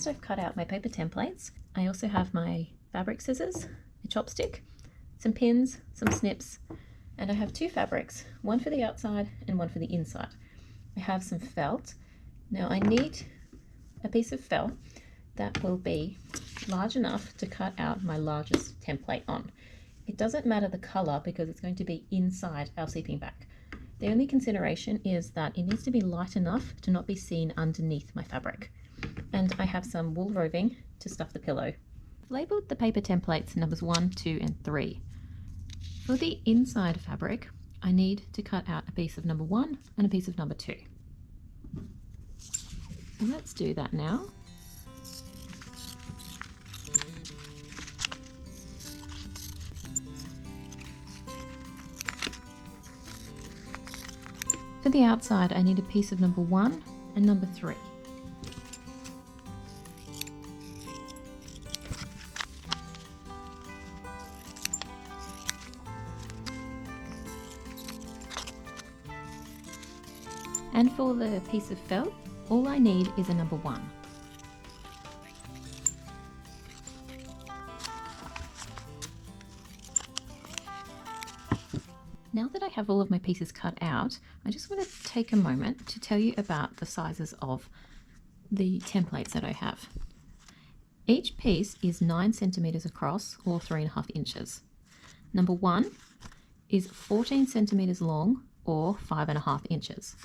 Once I've cut out my paper templates, I also have my fabric scissors, a chopstick, some pins, some snips, and I have two fabrics, one for the outside and one for the inside. I have some felt. Now I need a piece of felt that will be large enough to cut out my largest template on. It doesn't matter the color because it's going to be inside our sleeping bag. The only consideration is that it needs to be light enough to not be seen underneath my fabric. And I have some wool roving to stuff the pillow. I've labelled the paper templates numbers 1, 2 and 3. For the inside fabric, I need to cut out a piece of number 1 and a piece of number 2. So let's do that now. For the outside, I need a piece of number 1 and number 3. And for the piece of felt, all I need is a number 1. Now that I have all of my pieces cut out, I just want to take a moment to tell you about the sizes of the templates that I have. Each piece is 9 centimeters across or 3.5 inches. Number 1 is 14 centimeters long or 5.5 inches.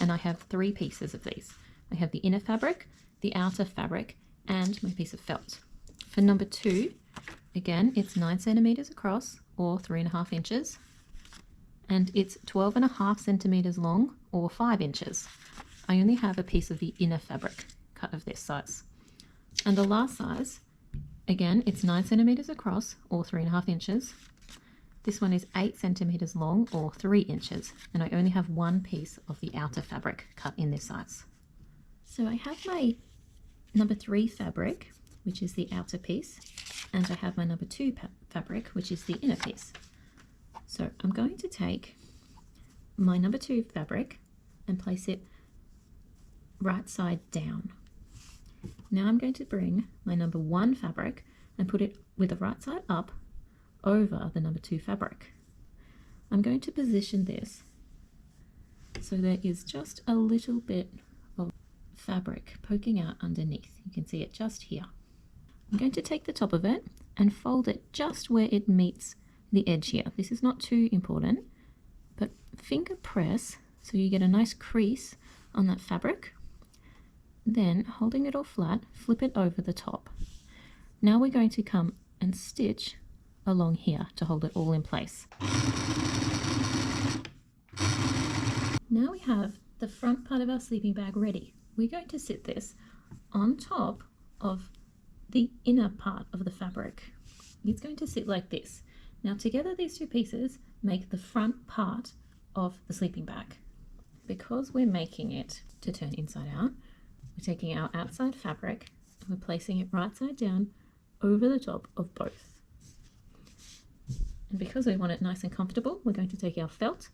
And I have 3 pieces of these. I have the inner fabric, the outer fabric, and my piece of felt. For number 2, again, it's 9 centimeters across or 3.5 inches. And it's 12.5 centimeters long or 5 inches. I only have a piece of the inner fabric cut of this size. And the last size, again, it's 9 centimeters across or 3.5 inches. This one is 8 centimeters long or 3 inches, and I only have one piece of the outer fabric cut in this size. So I have my number 3 fabric, which is the outer piece, and I have my number 2 fabric, which is the inner piece. So I'm going to take my number 2 fabric and place it right side down. Now I'm going to bring my number 1 fabric and put it with the right side up over the number 2 fabric. I'm going to position this so there is just a little bit of fabric poking out underneath. You can see it just here. I'm going to take the top of it and fold it just where it meets the edge here. This is not too important, but finger press so you get a nice crease on that fabric. Then, holding it all flat, flip it over the top. Now we're going to come and stitch along here to hold it all in place. Now we have the front part of our sleeping bag ready. We're going to sit this on top of the inner part of the fabric. It's going to sit like this. Now together these two pieces make the front part of the sleeping bag. Because we're making it to turn inside out, we're taking our outside fabric and we're placing it right side down over the top of both. And because we want it nice and comfortable, we're going to take our felt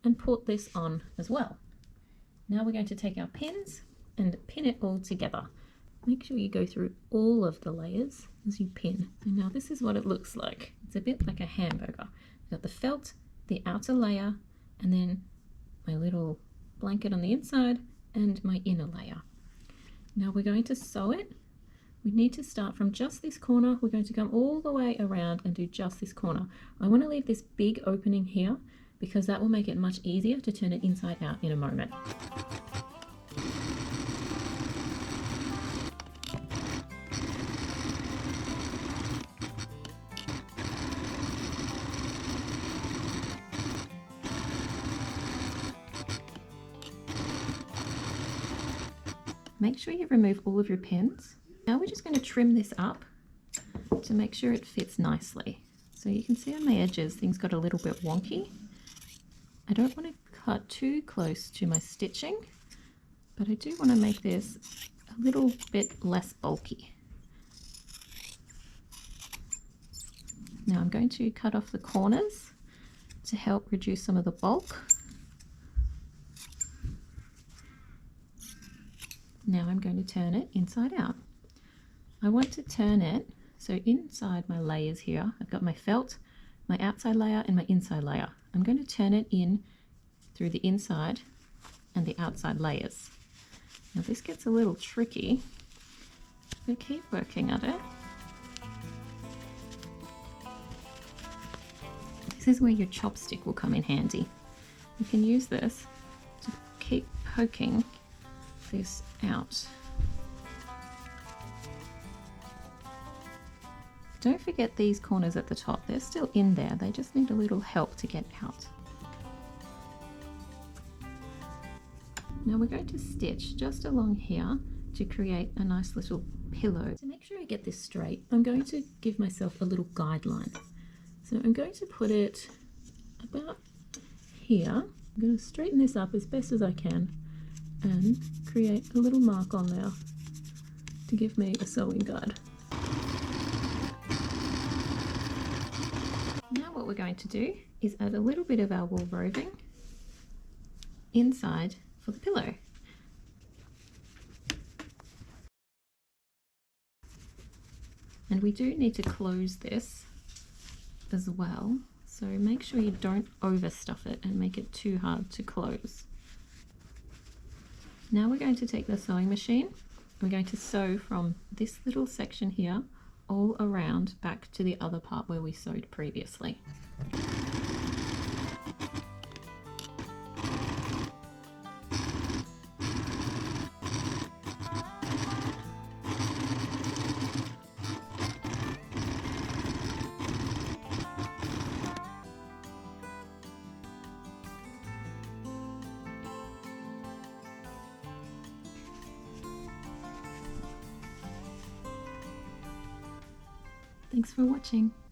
and put this on as well. Now we're going to take our pins and pin it all together. Make sure you go through all of the layers as you pin. And now this is what it looks like. It's a bit like a hamburger. I've got the felt, the outer layer, and then my little blanket on the inside and my inner layer. Now we're going to sew it. We need to start from just this corner. We're going to come all the way around and do just this corner. I want to leave this big opening here because that will make it much easier to turn it inside out in a moment. Make sure you remove all of your pins. Now we're just going to trim this up to make sure it fits nicely. So you can see on my edges things got a little bit wonky. I don't want to cut too close to my stitching, but I do want to make this a little bit less bulky. Now I'm going to cut off the corners to help reduce some of the bulk. Now I'm going to turn it inside out. I want to turn it so inside my layers here, I've got my felt, my outside layer and my inside layer. I'm going to turn it in through the inside and the outside layers. Now this gets a little tricky, but keep working at it. This is where your chopstick will come in handy. You can use this to keep poking this out. Don't forget these corners at the top, they're still in there, they just need a little help to get out. Now we're going to stitch just along here to create a nice little pillow. To make sure I get this straight, I'm going to give myself a little guideline. So I'm going to put it about here. I'm going to straighten this up as best as I can and create a little mark on there to give me a sewing guide. Now what we're going to do is add a little bit of our wool roving inside for the pillow. And we do need to close this as well, so make sure you don't overstuff it and make it too hard to close. Now we're going to take the sewing machine, we're going to sew from this little section here all around back to the other part where we sewed previously. Thanks for watching.